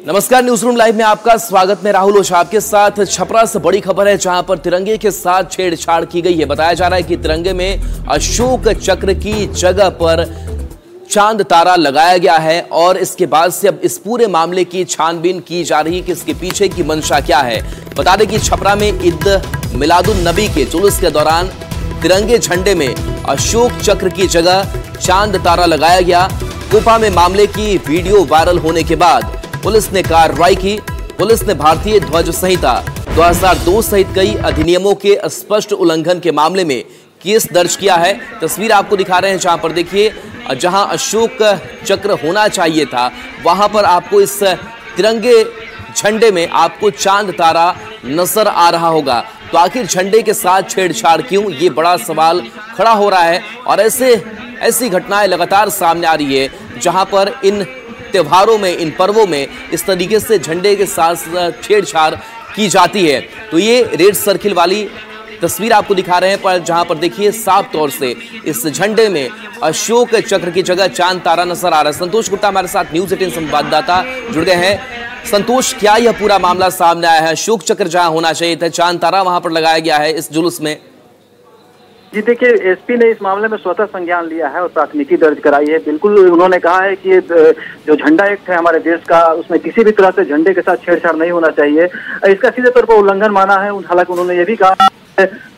नमस्कार, news room live में आपका स्वागत। मैं राहुल ओझा आपके साथ। छपरा से बड़ी खबर है, जहां पर तिरंगे के साथ छेड़छाड़ की गई है। बताया जा रहा है कि तिरंगे में अशोक चक्र की जगह पर चांद तारा लगाया गया है और इसके बाद से अब इस पूरे मामले की छानबीन की जा रही है कि इसके पीछे की मंशा क्या है। बता दें कि छपरा में ईद मिलादुन नबी के जुलूस के दौरान तिरंगे झंडे में अशोक चक्र की जगह चांद तारा लगाया गया। कोपा में मामले की वीडियो वायरल होने के बाद पुलिस ने कार्रवाई की। पुलिस ने भारतीय ध्वज संहिता 2002 सहित कई अधिनियमों के स्पष्ट उल्लंघन के मामले में केस दर्ज किया है। तस्वीर आपको दिखा रहे हैं, जहां पर देखिए, जहां अशोक चक्र होना चाहिए था वहां पर आपको इस तिरंगे झंडे में आपको चांद तारा नजर आ रहा होगा। तो आखिर झंडे के साथ छेड़छाड़ क्यों, ये बड़ा सवाल खड़ा हो रहा है। और ऐसी घटनाएं लगातार सामने आ रही है, जहां पर इन त्योहारों में, इन पर्वों में इस तरीके से झंडे के साथ छेड़छाड़ की जाती है। तो ये रेड सर्किल वाली तस्वीर आपको दिखा रहे हैं, पर जहां पर देखिए साफ तौर से इस झंडे में अशोक चक्र की जगह चांद तारा नजर आ रहा है। संतोष गुप्ता हमारे साथ न्यूज 18 संवाददाता जुड़ गए हैं। संतोष, क्या यह पूरा मामला सामने आया है? अशोक चक्र जहां होना चाहिए था, चांद तारा वहां पर लगाया गया है इस जुलूस में। जी देखिए, एसपी ने इस मामले में स्वतः संज्ञान लिया है और प्राथमिकी दर्ज कराई है। बिल्कुल उन्होंने कहा है कि जो झंडा एक्ट है हमारे देश का, उसमें किसी भी तरह से झंडे के साथ छेड़छाड़ नहीं होना चाहिए। इसका सीधे तौर पर उल्लंघन माना है। हालांकि उन्होंने ये भी कहा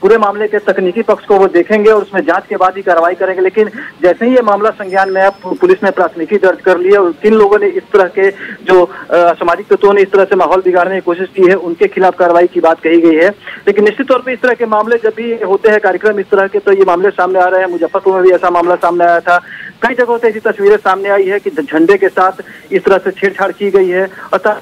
पूरे मामले के तकनीकी पक्ष को वो देखेंगे और उसमें जांच के बाद ही कार्रवाई करेंगे। लेकिन जैसे ही ये मामला संज्ञान में अब पुलिस ने प्राथमिकी दर्ज कर ली है और किन लोगों ने इस तरह के जो सामाजिक तत्वों ने इस तरह से माहौल बिगाड़ने की कोशिश की है, उनके खिलाफ कार्रवाई की बात कही गई है। लेकिन निश्चित तौर पर इस तरह के मामले जब भी होते हैं, कार्यक्रम इस तरह के, तो ये मामले सामने आ रहे हैं। मुजफ्फरपुर में भी ऐसा मामला सामने आया था। कई जगहों से ऐसी तस्वीरें सामने आई है कि झंडे के साथ इस तरह से छेड़छाड़ की गई है और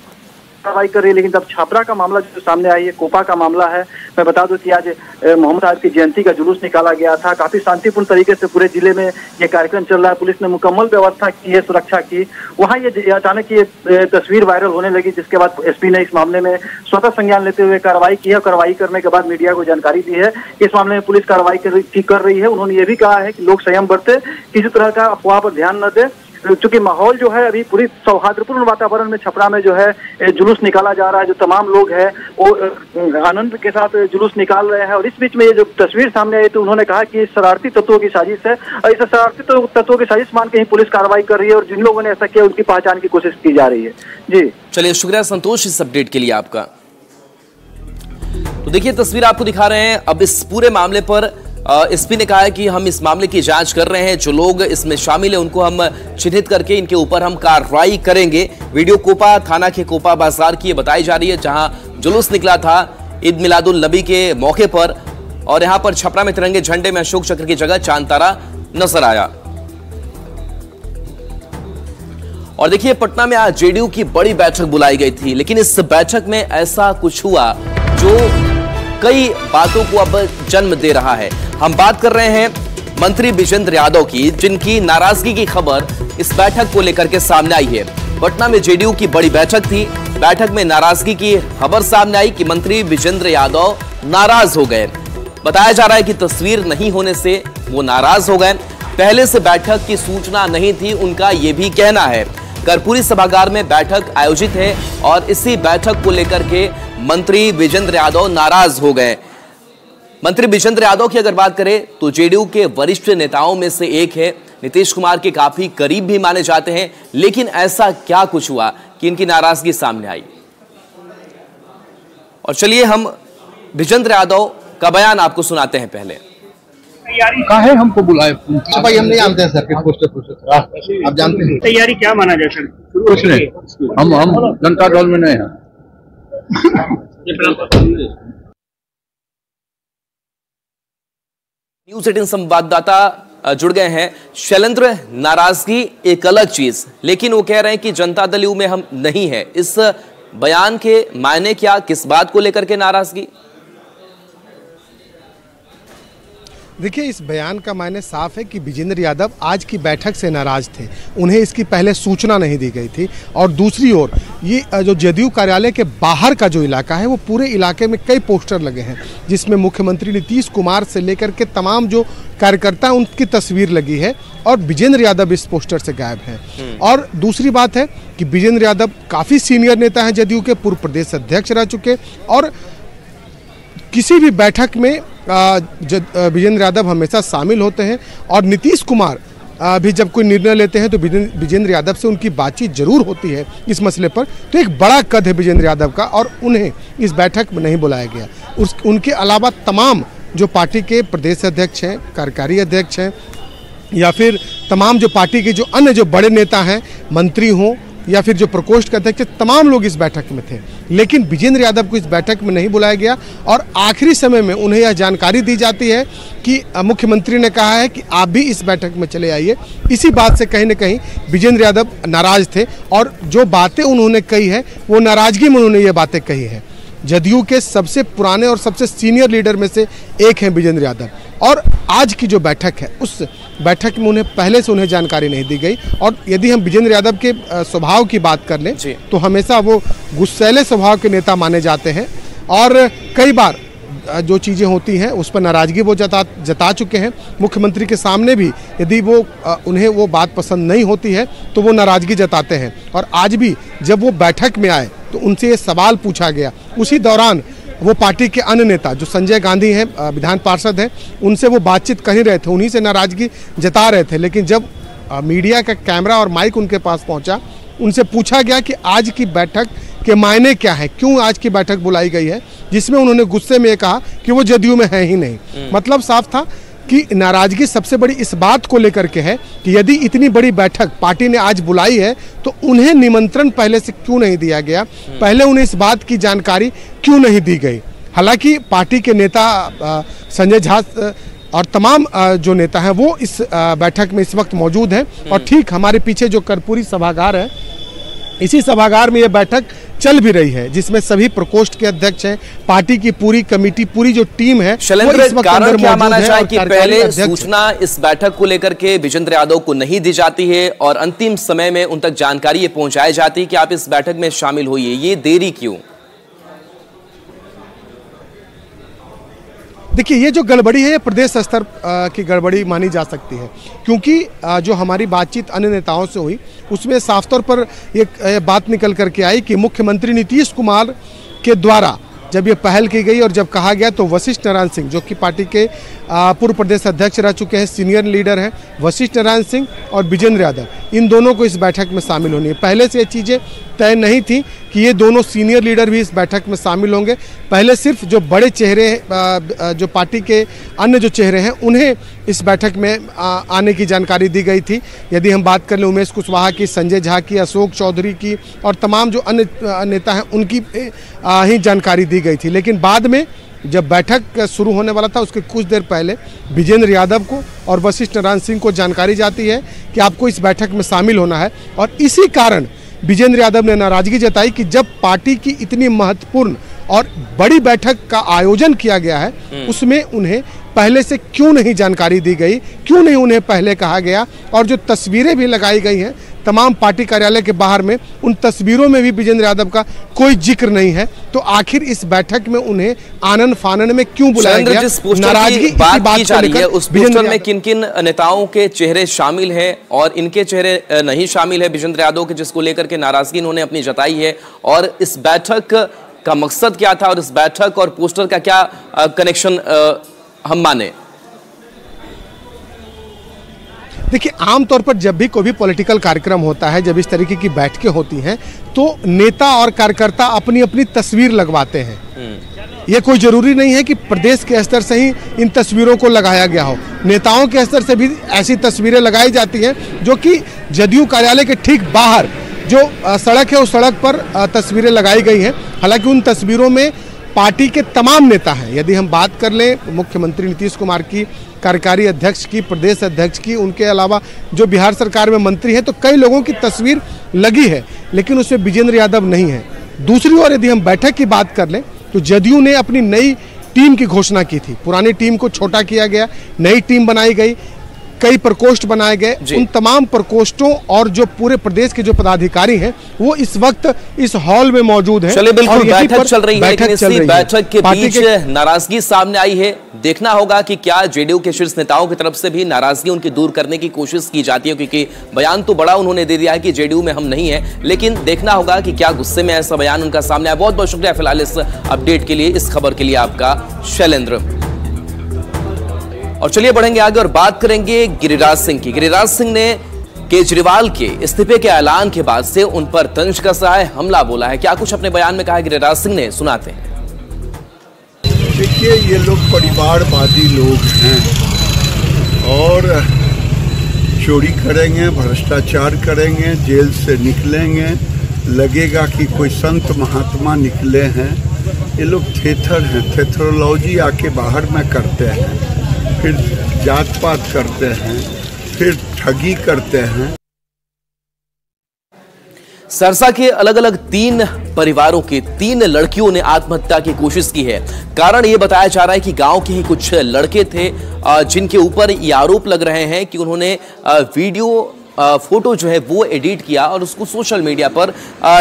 कार्रवाई कर रही है। लेकिन जब छपरा का मामला जो सामने आई है, कोपा का मामला है, मैं बता दूं कि आज मोहम्मद साहब की जयंती का जुलूस निकाला गया था। काफी शांतिपूर्ण तरीके से पूरे जिले में ये कार्यक्रम चल रहा है। पुलिस ने मुकम्मल व्यवस्था की है, सुरक्षा की। वहां ये अचानक ये तस्वीर वायरल होने लगी, जिसके बाद एसपी ने इस मामले में स्वतः संज्ञान लेते हुए कार्रवाई की है। कार्रवाई करने के बाद मीडिया को जानकारी दी है। इस मामले में पुलिस कार्रवाई कर रही है। उन्होंने ये भी कहा है कि लोग संयम बरते, किसी तरह का अफवाह पर ध्यान न दे। चूंकि माहौल जो है अभी पूरी सौहार्दपूर्ण वातावरण में छपरा में जो है जुलूस निकाला जा रहा है। जो तमाम लोग हैं वो आनंद के साथ जुलूस निकाल रहे हैं। और इस बीच में ये जो तस्वीर सामने आई, तो उन्होंने कहा कि शरारती तत्वों की साजिश है और इस शरारती तत्वों की साजिश मान के ही पुलिस कार्रवाई कर रही है और जिन लोगों ने ऐसा किया उनकी पहचान की कोशिश की जा रही है। जी चलिए, शुक्रिया संतोष इस अपडेट के लिए आपका। तो देखिए, तस्वीर आपको दिखा रहे हैं। अब इस पूरे मामले पर एसपी ने कहा है कि हम इस मामले की जांच कर रहे हैं। जो लोग इसमें शामिल हैं उनको हम चिन्हित करके इनके ऊपर हम कार्रवाई करेंगे। वीडियो कोपा थाना के कोपा बाजार की बताई जा रही है, जहां जुलूस निकला था ईद मिलादुल नबी के मौके पर और यहां पर छपरा में तिरंगे झंडे में अशोक चक्र की जगह चांद तारा नजर आया। और देखिए, पटना में आज जेडीयू की बड़ी बैठक बुलाई गई थी, लेकिन इस बैठक में ऐसा कुछ हुआ जो कई बातों को अब जन्म दे रहा है। हम बात कर रहे हैं मंत्री विजेंद्र यादव की, जिनकी नाराजगी की खबर इस बैठक को लेकर के सामने आई है। पटना में जेडीयू की बड़ी बैठक थी। बैठक में नाराजगी की खबर सामने आई कि मंत्री विजेंद्र यादव नाराज हो गए। बताया जा रहा है कि तस्वीर नहीं होने से वो नाराज हो गए। पहले से बैठक की सूचना नहीं थी, उनका यह भी कहना है। कर्पूरी सभागार में बैठक आयोजित है और इसी बैठक को लेकर के मंत्री विजेंद्र यादव नाराज हो गए। मंत्री विजेंद्र यादव की अगर बात करें तो जेडीयू के वरिष्ठ नेताओं में से एक है। नीतीश कुमार के काफी करीब भी माने जाते हैं। लेकिन ऐसा क्या कुछ हुआ कि इनकी नाराजगी सामने आई? और चलिए हम विजेंद्र यादव का बयान आपको सुनाते हैं। पहले काहे हमको बुलाए? भाई हम नहीं जानते हैं सर, आप जानते हैं। तैयारी क्या माना जाए सर? कुछ नहीं, हम जनता दल में नहीं है। न्यूज 18 संवाददाता जुड़ गए हैं। शैलेंद्र, नाराजगी एक अलग चीज, लेकिन वो कह रहे हैं कि जनता दल में हम नहीं है। इस बयान के मायने क्या, किस बात को लेकर के नाराजगी? देखिए, इस बयान का मायने साफ है कि विजेंद्र यादव आज की बैठक से नाराज थे। उन्हें इसकी पहले सूचना नहीं दी गई थी। और दूसरी ओर ये जो जदयू कार्यालय के बाहर का जो इलाका है वो पूरे इलाके में कई पोस्टर लगे हैं, जिसमें मुख्यमंत्री नीतीश कुमार से लेकर के तमाम जो कार्यकर्ता उनकी तस्वीर लगी है, और विजेंद्र यादव इस पोस्टर से गायब हैं। और दूसरी बात है कि विजेंद्र यादव काफ़ी सीनियर नेता हैं जदयू के, पूर्व प्रदेश अध्यक्ष रह चुके, और किसी भी बैठक में विजेंद्र यादव हमेशा शामिल होते हैं। और नीतीश कुमार भी जब कोई निर्णय लेते हैं तो विजेंद्र यादव से उनकी बातचीत जरूर होती है इस मसले पर। तो एक बड़ा कद है विजेंद्र यादव का, और उन्हें इस बैठक में नहीं बुलाया गया। उनके अलावा तमाम जो पार्टी के प्रदेश अध्यक्ष हैं, कार्यकारी अध्यक्ष हैं, या फिर तमाम जो पार्टी के जो अन्य जो बड़े नेता हैं, मंत्री हों या फिर जो प्रकोष्ठ के अध्यक्ष, तमाम लोग इस बैठक में थे, लेकिन विजेंद्र यादव को इस बैठक में नहीं बुलाया गया। और आखिरी समय में उन्हें यह जानकारी दी जाती है कि मुख्यमंत्री ने कहा है कि आप भी इस बैठक में चले आइए। इसी बात से कहीं न कहीं विजेंद्र यादव नाराज थे, और जो बातें उन्होंने कही है वो नाराजगी में उन्होंने ये बातें कही है। जदयू के सबसे पुराने और सबसे सीनियर लीडर में से एक हैं विजेंद्र यादव, और आज की जो बैठक है उस बैठक में पहले से उन्हें जानकारी नहीं दी गई। और यदि हम विजेंद्र यादव के स्वभाव की बात कर लें तो हमेशा वो गुस्सैले स्वभाव के नेता माने जाते हैं, और कई बार जो चीज़ें होती हैं उस पर नाराज़गी वो जता चुके हैं। मुख्यमंत्री के सामने भी यदि उन्हें वो बात पसंद नहीं होती है तो वो नाराज़गी जताते हैं। और आज भी जब वो बैठक में आए तो उनसे ये सवाल पूछा गया, उसी दौरान वो पार्टी के अन्य नेता जो संजय गांधी हैं, विधान पार्षद हैं, उनसे वो बातचीत कर ही रहे थे, उन्हीं से नाराज़गी जता रहे थे। लेकिन जब मीडिया का कैमरा और माइक उनके पास पहुंचा, उनसे पूछा गया कि आज की बैठक के मायने क्या है, क्यों आज की बैठक बुलाई गई है, जिसमें उन्होंने गुस्से में कहा कि वो जदयू में है ही नहीं। मतलब साफ था कि नाराजगी सबसे बड़ी इस बात को लेकर के है कि यदि इतनी बड़ी बैठक पार्टी ने आज बुलाई है तो उन्हें निमंत्रण पहले से क्यों नहीं दिया गया, पहले उन्हें इस बात की जानकारी क्यों नहीं दी गई। हालांकि पार्टी के नेता संजय झा और तमाम जो नेता हैं वो इस बैठक में इस वक्त मौजूद हैं, और ठीक हमारे पीछे जो कर्पूरी सभागार है, इसी सभागार में ये बैठक चल भी रही है, जिसमें सभी प्रकोष्ठ के अध्यक्ष हैं, पार्टी की पूरी कमेटी, पूरी जो टीम है। शैलेंद्र, कारण क्या माना जाए कि पहले सूचना इस बैठक को लेकर के विजेंद्र यादव को नहीं दी जाती है और अंतिम समय में उन तक जानकारी ये पहुंचाई जाती है कि आप इस बैठक में शामिल होइए, ये देरी क्यों? देखिए, ये जो गड़बड़ी है ये प्रदेश स्तर की गड़बड़ी मानी जा सकती है, क्योंकि जो हमारी बातचीत अन्य नेताओं से हुई उसमें साफ तौर पर एक बात निकल करके आई कि मुख्यमंत्री नीतीश कुमार के द्वारा जब ये पहल की गई और जब कहा गया तो वशिष्ठ नारायण सिंह, जो कि पार्टी के पूर्व प्रदेश अध्यक्ष रह चुके हैं, सीनियर लीडर हैं, वशिष्ठ नारायण सिंह और विजेंद्र यादव, इन दोनों को इस बैठक में शामिल होनी है। पहले से ये चीज़ें तय नहीं थी कि ये दोनों सीनियर लीडर भी इस बैठक में शामिल होंगे। पहले सिर्फ जो बड़े चेहरे जो पार्टी के अन्य जो चेहरे हैं उन्हें इस बैठक में आने की जानकारी दी गई थी। यदि हम बात कर लें उमेश कुशवाहा की, संजय झा की, अशोक चौधरी की और तमाम जो अन्य नेता हैं उनकी ही जानकारी दी गई थी। लेकिन बाद में जब बैठक शुरू होने वाला था उसके कुछ देर पहले विजेंद्र यादव को और वशिष्ठ नारायण सिंह को जानकारी जाती है कि आपको इस बैठक में शामिल होना है, और इसी कारण विजेंद्र यादव ने नाराजगी जताई कि जब पार्टी की इतनी महत्वपूर्ण और बड़ी बैठक का आयोजन किया गया है उसमें उन्हें पहले से क्यों नहीं जानकारी दी गई, क्यों नहीं उन्हें पहले कहा गया। और जो तस्वीरें भी लगाई गई हैं तमाम पार्टी कार्यालय के बाहर में, उन तस्वीरों में भी विजेंद्र यादव का कोई जिक्र नहीं है। तो आखिर इस बैठक में उन्हें आनन फानन में क्यों बुलाया गया? नाराजगी बात की जा रही है, उस पोस्टर में किन किन नेताओं के चेहरे शामिल हैं और इनके चेहरे नहीं शामिल है विजेंद्र यादव के, जिसको लेकर के नाराजगी इन्होंने अपनी जताई है, और इस बैठक का मकसद क्या था और इस बैठक और पोस्टर का क्या कनेक्शन हम माने? देखिए, आमतौर पर जब भी कोई भी पॉलिटिकल कार्यक्रम होता है, जब इस तरीके की बैठकें होती हैं तो नेता और कार्यकर्ता अपनी अपनी तस्वीर लगवाते हैं। ये कोई जरूरी नहीं है कि प्रदेश के स्तर से ही इन तस्वीरों को लगाया गया हो, नेताओं के स्तर से भी ऐसी तस्वीरें लगाई जाती हैं जो कि जदयू कार्यालय के ठीक बाहर जो सड़क है उस सड़क पर तस्वीरें लगाई गई हैं। हालांकि उन तस्वीरों में पार्टी के तमाम नेता हैं। यदि हम बात कर लें मुख्यमंत्री नीतीश कुमार की, कार्यकारी अध्यक्ष की, प्रदेश अध्यक्ष की, उनके अलावा जो बिहार सरकार में मंत्री हैं, तो कई लोगों की तस्वीर लगी है, लेकिन उसमें विजेंद्र यादव नहीं है। दूसरी ओर यदि हम बैठक की बात कर लें तो जदयू ने अपनी नई टीम की घोषणा की थी, पुरानी टीम को छोटा किया गया, नई टीम बनाई गई। कई प्रकोष्ठ बनाए गए। उन तमाम प्रकोष्ठों और जो पूरे प्रदेश के जो पदाधिकारी हैं वो इस वक्त इस हॉल में मौजूद हैं। चलिए, बिल्कुल बैठक चल रही है, लेकिन इसी बैठक के बीच नाराजगी सामने आई है। देखना होगा कि क्या जेडीयू के शीर्ष नेताओं की तरफ से भी नाराजगी उनकी दूर करने की कोशिश की जाती है, क्योंकि बयान तो बड़ा उन्होंने दे दिया है कि जेडीयू में हम नहीं है, लेकिन देखना होगा कि क्या गुस्से में ऐसा बयान उनका सामने आया। बहुत बहुत शुक्रिया फिलहाल इस अपडेट के लिए, इस खबर के लिए आपका शैलेंद्र। और चलिए बढ़ेंगे आगे और बात करेंगे गिरिराज सिंह की। गिरिराज सिंह ने केजरीवाल के इस्तीफे के ऐलान के बाद से उन पर तंज कसा है, हमला बोला है। क्या कुछ अपने बयान में कहा गिरिराज सिंह ने, सुनाते हैं। देखिए, ये लोग परिवारवादी लोग हैं और चोरी करेंगे, भ्रष्टाचार करेंगे, जेल से निकलेंगे, लगेगा कि कोई संत महात्मा निकले हैं। ये लोग थेथर हैं, थेथरोलॉजी आके बाहर में करते हैं, फिर जात पात करते हैं, फिर ठगी करते हैं। सरसा के अलग अलग 3 परिवारों की 3 लड़कियों ने आत्महत्या की कोशिश की है। कारण यह बताया जा रहा है कि गांव के ही कुछ लड़के थे जिनके ऊपर ये आरोप लग रहे हैं कि उन्होंने वीडियो फोटो जो है वो एडिट किया और उसको सोशल मीडिया पर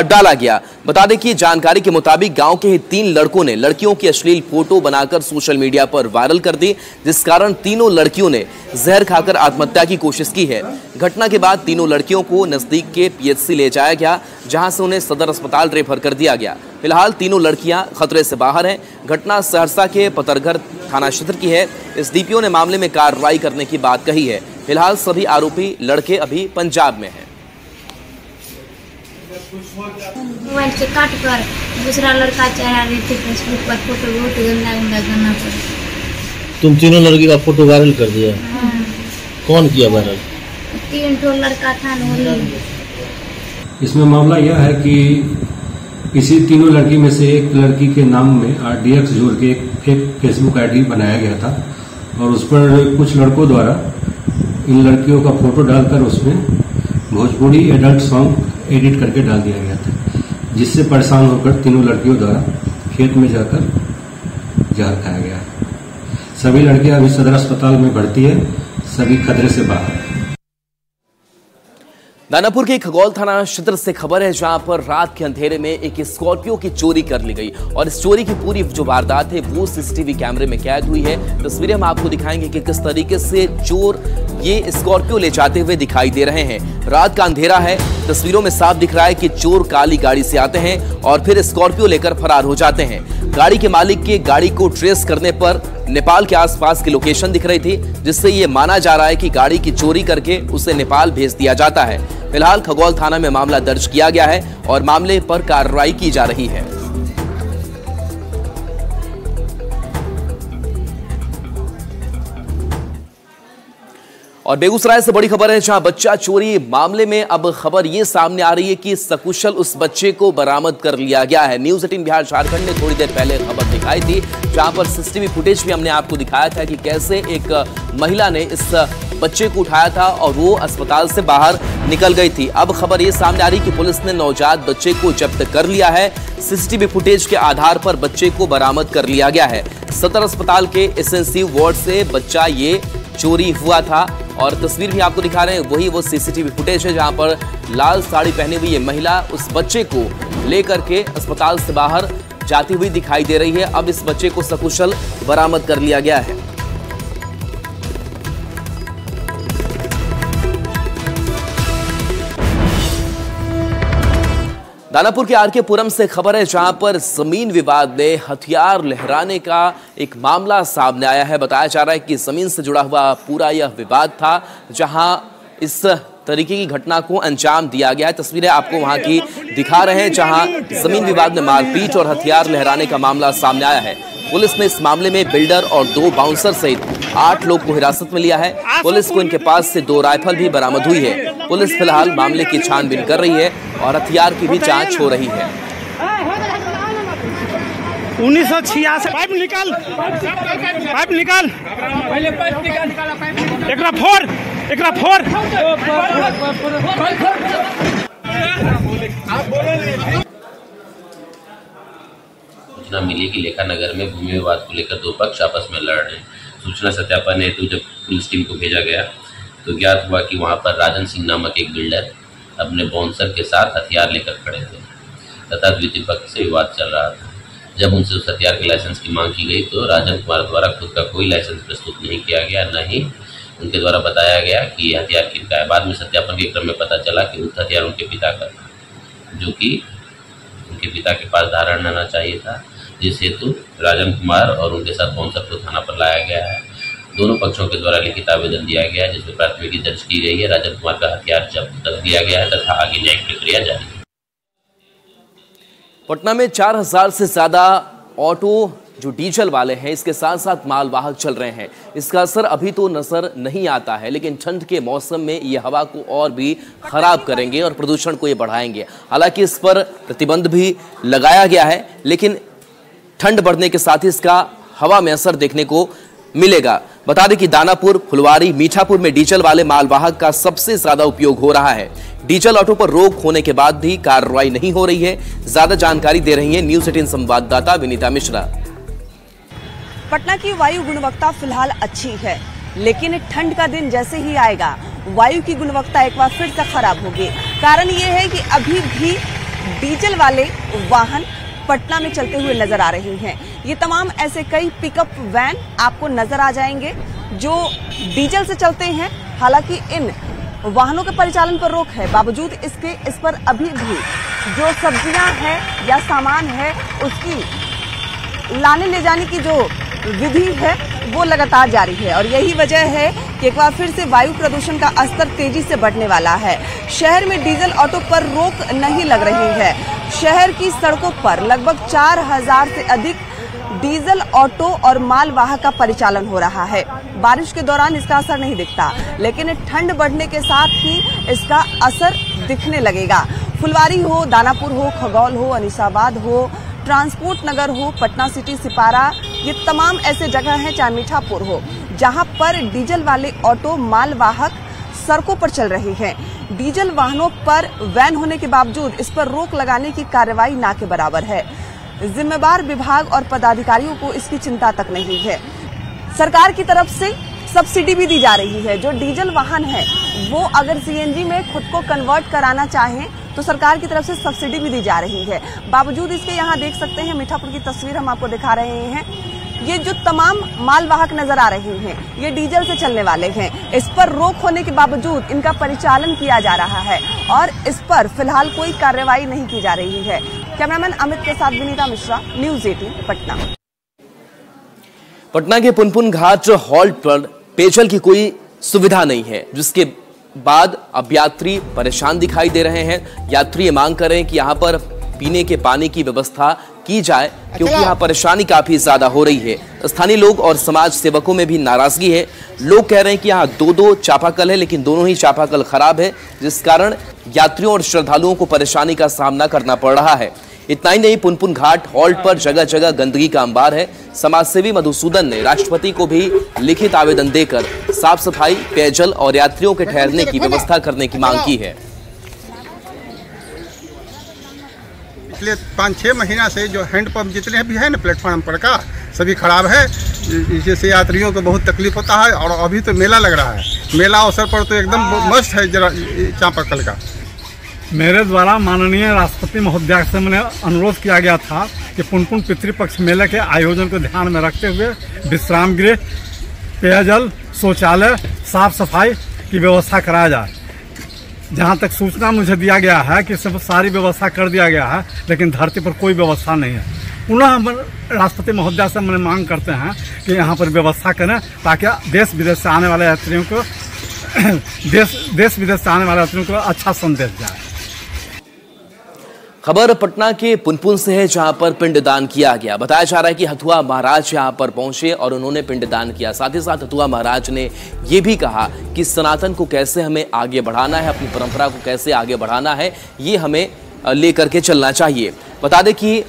डाला गया। बता दें कि जानकारी के मुताबिक गांव के ही 3 लड़कों ने लड़कियों की अश्लील फोटो बनाकर सोशल मीडिया पर वायरल कर दी, जिस कारण तीनों लड़कियों ने जहर खाकर आत्महत्या की कोशिश की है। घटना के बाद तीनों लड़कियों को नजदीक के पीएचसी ले जाया गया, जहां से उन्हें सदर अस्पताल रेफर कर दिया गया। फिलहाल तीनों लड़कियां खतरे से बाहर हैं। घटना सहरसा के पतरघर थाना क्षेत्र की है। एसडीपीओ ने मामले में कार्रवाई करने की बात कही है। फिलहाल सभी आरोपी लड़के अभी पंजाब में हैं। मोबाइल से काट कर दूसरा लड़का चढ़ा रही थी फेसबुक पर, फोटो बहुत गंदा गंदा करना पड़ा। तुम तीनों लड़की का फोटो वायरल कर दिया? कौन किया वायरल? 3 ठो लड़का था ना। इसमें मामला यह है कि इसी तीनों लड़की में से एक लड़की के नाम में RDX जोड़ के एक फेक फेसबुक आईडी बनाया गया था और उस पर कुछ लड़कों द्वारा इन लड़कियों का फोटो डालकर उसमें भोजपुरी एडल्ट सॉन्ग एडिट करके डाल दिया गया था, जिससे परेशान होकर तीनों लड़कियों द्वारा खेत में जाकर जहर खाया गया। सभी लड़कियां अभी सदर अस्पताल में भर्ती है, सभी खतरे से बाहर। दानापुर के खगौल थाना क्षेत्र से खबर है, जहां पर रात के अंधेरे में एक स्कॉर्पियो की चोरी कर ली गई और इस चोरी की पूरी जो वारदात है वो सीसीटीवी कैमरे में कैद हुई है। तस्वीरें हम आपको दिखाएंगे कि किस तरीके से चोर ये स्कॉर्पियो ले जाते हुए दिखाई दे रहे हैं। रात का अंधेरा है, तस्वीरों में साफ दिख रहा है कि चोर काली गाड़ी से आते हैं और फिर स्कॉर्पियो लेकर फरार हो जाते हैं। गाड़ी के मालिक के गाड़ी को ट्रेस करने पर नेपाल के आसपास की लोकेशन दिख रही थी, जिससे ये माना जा रहा है कि गाड़ी की चोरी करके उसे नेपाल भेज दिया जाता है। फिलहाल खगौल थाना में मामला दर्ज किया गया है और मामले पर कार्रवाई की जा रही है। और बेगूसराय से बड़ी खबर है, जहां बच्चा चोरी मामले में अब खबर ये सामने आ रही है कि सकुशल उस बच्चे को बरामद कर लिया गया है। न्यूज़ 18 बिहार झारखंड ने थोड़ी देर पहले खबर दिखाई थी, जहां पर सीसीटीवी फुटेज भी हमने आपको दिखाया था कि कैसे एक महिला ने इस बच्चे को उठाया था और वो अस्पताल से बाहर निकल गई थी। अब खबर ये सामने आ रही कि पुलिस ने नवजात बच्चे को जब्त कर लिया है। सीसीटीवी फुटेज के आधार पर बच्चे को बरामद कर लिया गया है। सदर अस्पताल के इंटेंसिव वार्ड से बच्चा ये चोरी हुआ था और तस्वीर भी आपको दिखा रहे हैं, वही वो सीसीटीवी फुटेज है जहां पर लाल साड़ी पहनी हुई ये महिला उस बच्चे को लेकर के अस्पताल से बाहर जाती हुई दिखाई दे रही है। अब इस बच्चे को सकुशल बरामद कर लिया गया है। दानापुर के आरके पुरम से खबर है, जहां पर जमीन विवाद में हथियार लहराने का एक मामला सामने आया है। बताया जा रहा है कि जमीन से जुड़ा हुआ पूरा यह विवाद था, जहां इस तरीके की घटना को अंजाम दिया गया है। तस्वीरें आपको वहां की दिखा रहे हैं, जहां जमीन विवाद में मारपीट और हथियार लहराने का मामला सामने आया है। पुलिस ने इस मामले में बिल्डर और 2 बाउंसर सहित 8 लोग को हिरासत में लिया है। पुलिस को इनके पास से 2 राइफल भी बरामद हुई है। पुलिस फिलहाल मामले की छानबीन कर रही है और हथियार की भी जांच हो रही है। 1986 पाइप निकाल, पाइप निकाल, एकरा फोड़, एकरा फोड़। सूचना मिली कि लेखा नगर में भूमि विवाद को लेकर 2 पक्ष आपस में लड़ रहे हैं। सूचना सत्यापन हेतु जब पुलिस टीम को भेजा गया तो ज्ञात हुआ कि वहां पर राजन सिंह नामक एक बिल्डर अपने बाउंसर के साथ हथियार लेकर खड़े थे तथा द्वितीय पक्ष से विवाद चल रहा था। जब उनसे उस हथियार के लाइसेंस की मांग की गई तो राजन कुमार द्वारा खुद का कोई लाइसेंस प्रस्तुत नहीं किया गया, न ही उनके द्वारा बताया गया कि यह हथियार किनका है। बाद में सत्यापन के क्रम में पता चला कि उक्त हथियार उनके पिता का था, जो कि उनके पिता के पास धारण रहना चाहिए था, जिस हेतु राजन कुमार और उनके साथ बाउंसर को थाना पर लाया गया है। दोनों पक्षों के द्वारा लिखित आवेदन दिया गया है, जिसमें प्राथमिकी दर्ज की गई है। राजन कुमार का हथियार जब्त कर दिया गया है तथा आगे न्यायिक प्रक्रिया जारी है। पटना में 4000 से ज्यादा ऑटो जो डीजल वाले हैं, इसके साथ साथ मालवाहक चल रहे हैं। इसका असर अभी तो नजर नहीं आता है, लेकिन ठंड के मौसम में ये हवा को और भी खराब करेंगे और प्रदूषण को ये बढ़ाएंगे। हालांकि इस पर प्रतिबंध भी लगाया गया है, लेकिन ठंड बढ़ने के साथ ही इसका हवा में असर देखने को मिलेगा। बता दें कि दानापुर, फुलवारी, मीठापुर में डीजल वाले मालवाहक का सबसे ज्यादा उपयोग हो रहा है। डीजल ऑटो पर रोक होने के बाद भी कार्रवाई नहीं हो रही है। ज्यादा जानकारी दे रही है न्यूज 18 संवाददाता विनीता मिश्रा। पटना की वायु गुणवत्ता फिलहाल अच्छी है, लेकिन ठंड का दिन जैसे ही आएगा वायु की गुणवत्ता एक बार फिर से खराब होगी। कारण ये है कि अभी भी डीजल वाले वाहन पटना में चलते हुए नजर आ रहे हैं। ये तमाम ऐसे कई पिकअप वैन आपको नजर आ जाएंगे जो डीजल से चलते हैं। हालांकि इन वाहनों के परिचालन पर रोक है, बावजूद इसके इस पर अभी भी जो सब्जियां हैं या सामान है उसकी लाने ले जाने की जो विधि है वो लगातार जारी है। और यही वजह है कि एक बार फिर से वायु प्रदूषण का स्तर तेजी से बढ़ने वाला है। शहर में डीजल ऑटो पर रोक नहीं लग रही है। शहर की सड़कों पर लगभग 4000 से अधिक डीजल ऑटो और मालवाहक का परिचालन हो रहा है। बारिश के दौरान इसका असर नहीं दिखता, लेकिन ठंड बढ़ने के साथ ही इसका असर दिखने लगेगा। फुलवारी हो, दानापुर हो, खगौल हो, अनीसाबाद हो, ट्रांसपोर्ट नगर हो, पटना सिटी, सिपारा, ये तमाम ऐसे जगह हैं, चाहे मीठापुर हो, जहां पर डीजल वाले ऑटो मालवाहक सड़कों पर चल रहे हैं। डीजल वाहनों पर वैन होने के बावजूद इस पर रोक लगाने की कार्रवाई ना के बराबर है। जिम्मेदार विभाग और पदाधिकारियों को इसकी चिंता तक नहीं है। सरकार की तरफ से सब्सिडी भी दी जा रही है। जो डीजल वाहन है वो अगर सीएनजी में खुद को कन्वर्ट कराना चाहें तो सरकार की तरफ से सब्सिडी भी दी जा रही है। बावजूद इसके यहाँ देख सकते हैं, मीठापुर की तस्वीर हम आपको दिखा रहे हैं। ये जो तमाम मालवाहक नजर आ रहे हैं ये डीजल से चलने वाले हैं। इस पर रोक होने के बावजूद इनका परिचालन किया जा रहा है और इस पर फिलहाल कोई कार्रवाई नहीं की जा रही है। कैमरामैन अमित के साथ विनीता मिश्रा, न्यूज 18 पटना। पटना के पुनपुन घाट हॉल्ट पर पेयजल की कोई सुविधा नहीं है, जिसके बाद अब यात्री परेशान दिखाई दे रहे हैं। यात्री ये मांग कर रहे हैं कि यहाँ पर पीने के पानी की व्यवस्था की जाए, क्योंकि यहाँ परेशानी काफी ज्यादा हो रही है। स्थानीय लोग और समाज सेवकों में भी नाराजगी है। लोग कह रहे हैं कि यहाँ दो चापाकल है, लेकिन दोनों ही चापाकल खराब है, जिस कारण यात्रियों और श्रद्धालुओं को परेशानी का सामना करना पड़ रहा है। इतना ही नहीं, पुनपुन घाट हॉल्ट पर जगह जगह गंदगी का अंबार है। समाजसेवी मधुसूदन ने राष्ट्रपति को भी लिखित आवेदन देकर साफ सफाई, पेयजल और यात्रियों के ठहरने की व्यवस्था करने की मांग की है। पिछले 5-6 महीना से जो हैंडपंप जितने भी है ना प्लेटफॉर्म पर का सभी खराब है, जिससे यात्रियों को बहुत तकलीफ होता है। और अभी तो मेला लग रहा है, मेला अवसर पर तो एकदम मस्त है जरा चापाकल का। मेरे द्वारा माननीय राष्ट्रपति महोदय से मैंने अनुरोध किया गया था कि पुनपुन पितृपक्ष मेले के आयोजन को ध्यान में रखते हुए विश्राम गृह, पेयजल, शौचालय, साफ सफाई की व्यवस्था कराया जाए। जहां तक सूचना मुझे दिया गया है कि सब सारी व्यवस्था कर दिया गया है, लेकिन धरती पर कोई व्यवस्था नहीं है। पुनः हम राष्ट्रपति महोदय से मैंने मांग करते हैं कि यहाँ पर व्यवस्था करें, ताकि देश विदेश से आने वाले यात्रियों को देश विदेश से आने वाले यात्रियों को अच्छा संदेश जाए। खबर पटना के पुनपुन से है, जहां पर पिंडदान किया गया। बताया जा रहा है कि हथुआ महाराज यहां पर पहुंचे और उन्होंने पिंडदान किया। साथ ही साथ हथुआ महाराज ने यह भी कहा कि सनातन को कैसे हमें आगे बढ़ाना है, अपनी परंपरा को कैसे आगे बढ़ाना है, ये हमें लेकर के चलना चाहिए। बता दें कि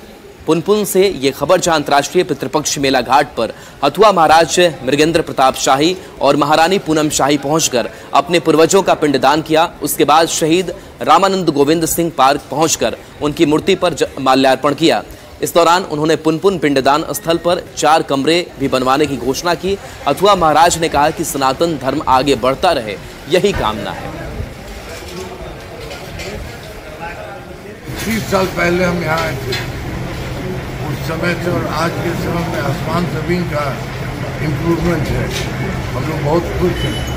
पुनपुन से ये खबर, जहां अंतर्राष्ट्रीय पितृपक्ष मेला घाट पर हथुआ महाराज मृगेंद्र प्रताप शाही और महारानी पूनम शाही पहुंचकर अपने पूर्वजों का पिंडदान किया। उसके बाद शहीद रामानंद गोविंद सिंह पार्क पहुंचकर उनकी मूर्ति पर माल्यार्पण किया। इस दौरान उन्होंने पुनपुन पिंडदान स्थल पर 4 कमरे भी बनवाने की घोषणा की। अथुआ महाराज ने कहा कि सनातन धर्म आगे बढ़ता रहे, यही कामना है। 30 साल पहले हम यहाँ आए थे, उस समय से और आज के समय में आसमान जमीन का इम्प्रूवमेंट है। हम लोग बहुत खुश हैं।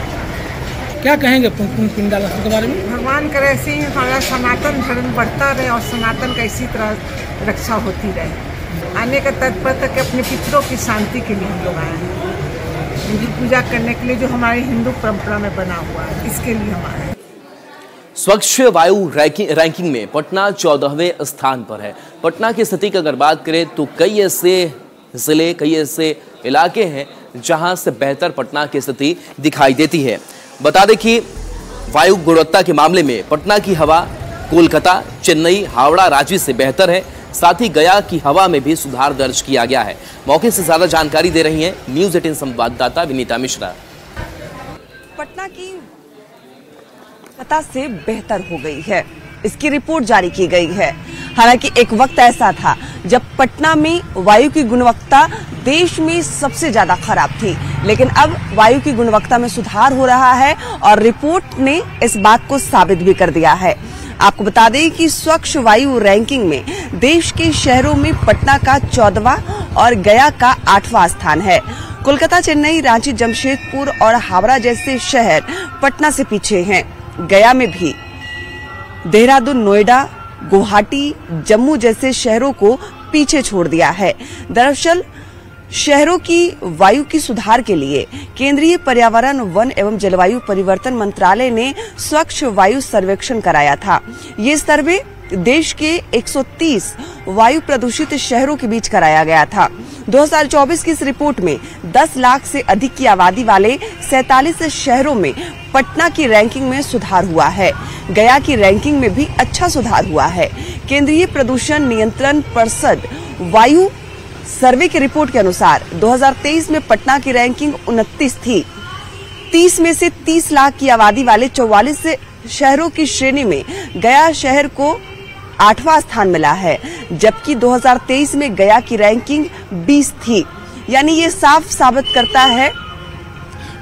क्या कहेंगे पुनपुन पिंडदान के बारे में? भगवान करे ऐसे ही हमारा सनातन धर्म बढ़ता रहे और सनातन का इसी तरह रक्षा होती रहे। आने का तात्पर्य कि अपने पितरों की शांति के लिए हम लोग आए हैं, उनकी पूजा करने के लिए जो हमारी हिंदू परंपरा में बना हुआ है, इसके लिए हम आए हैं। स्वच्छ वायु रैंकिंग में पटना 14वें स्थान पर है। पटना की स्थिति की अगर बात करें तो कई ऐसे जिले, कई ऐसे इलाके हैं जहां से बेहतर पटना की स्थिति दिखाई देती है। बता दें कि वायु गुणवत्ता के मामले में पटना की हवा कोलकाता, चेन्नई, हावड़ा, रांची से बेहतर है। साथ ही गया की हवा में भी सुधार दर्ज किया गया है। मौके से ज्यादा जानकारी दे रही हैं न्यूज़ 18 संवाददाता विनीता मिश्रा। पटना की पता से बेहतर हो गई है, इसकी रिपोर्ट जारी की गई है। हालांकि एक वक्त ऐसा था जब पटना में वायु की गुणवत्ता देश में सबसे ज्यादा खराब थी, लेकिन अब वायु की गुणवत्ता में सुधार हो रहा है और रिपोर्ट ने इस बात को साबित भी कर दिया है। आपको बता दें कि स्वच्छ वायु रैंकिंग में देश के शहरों में पटना का 14वां और गया का 8वां स्थान है। कोलकाता, चेन्नई, रांची, जमशेदपुर और हावड़ा जैसे शहर पटना से पीछे हैं। गया में भी देहरादून, नोएडा, गुवाहाटी, जम्मू जैसे शहरों को पीछे छोड़ दिया है। दरअसल शहरों की वायु की सुधार के लिए केंद्रीय पर्यावरण, वन एवं जलवायु परिवर्तन मंत्रालय ने स्वच्छ वायु सर्वेक्षण कराया था। ये सर्वे देश के 130 वायु प्रदूषित शहरों के बीच कराया गया था। 2024 की इस रिपोर्ट में 10 लाख से अधिक की आबादी वाले 47 शहरों में पटना की रैंकिंग में सुधार हुआ है। गया की रैंकिंग में भी अच्छा सुधार हुआ है। केंद्रीय प्रदूषण नियंत्रण परिषद वायु सर्वे की रिपोर्ट के अनुसार 2023 में पटना की रैंकिंग 29 थी। 30 में से 30 लाख की आबादी वाले 44 शहरों की श्रेणी में गया शहर को 8वां स्थान मिला है, जबकि 2023 में गया की रैंकिंग 20 थी। यानी ये साफ साबित करता है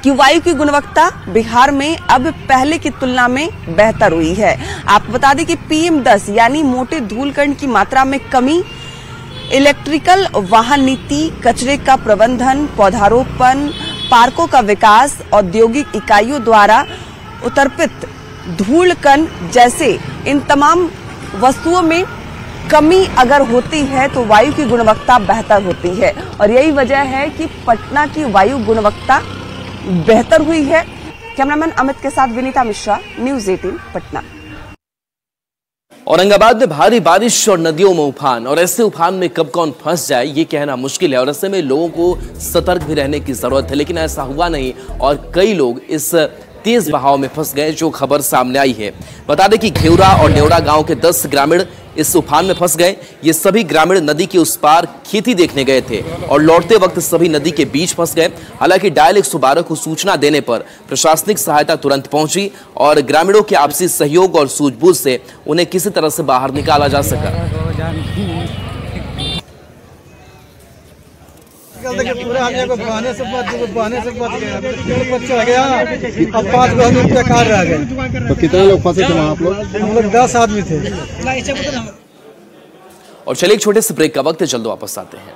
कि वायु की गुणवत्ता बिहार में अब पहले की तुलना में बेहतर हुई है। आपको बता दें कि PM10 यानी मोटे धूलकण की मात्रा में कमी, इलेक्ट्रिकल वाहन नीति, कचरे का प्रबंधन, पौधारोपण, पार्कों का विकास, औद्योगिक इकाइयों द्वारा उत्सर्जित धूल कण जैसे इन तमाम वस्तुओं में कमी अगर होती है तो वायु की गुणवत्ता बेहतर होती है। और यही वजह है कि पटना की वायु गुणवत्ता बेहतर हुई है। कैमरामैन अमित के साथ विनीता मिश्रा, न्यूज़ 18 पटना। औरंगाबाद में भारी बारिश और नदियों में उफान, और ऐसे उफान में कब कौन फंस जाए ये कहना मुश्किल है और ऐसे में लोगों को सतर्क भी रहने की जरूरत है। लेकिन ऐसा हुआ नहीं और कई लोग इस तेज बहाव में फंस गए, जो खबर सामने आई है। बता दें कि घेवरा और नेवरा गांव के 10 ग्रामीण इस उफान में फंस गए। ये सभी ग्रामीण नदी के उस पार खेती देखने गए थे और लौटते वक्त सभी नदी के बीच फंस गए। हालांकि डायल 112 को सूचना देने पर प्रशासनिक सहायता तुरंत पहुंची और ग्रामीणों के आपसी सहयोग और सूझबूझ से उन्हें किसी तरह से बाहर निकाला जा सका। पूरा हम यहाँ बहाने से बच गया। अब 5 रुपया कार रह गए। तो कितने लोग फंसे थे वहाँ आप लोग? हम लोग 10 आदमी थे। और चलिए एक छोटे से ब्रेक का वक्त है, जल्द वापस आते हैं।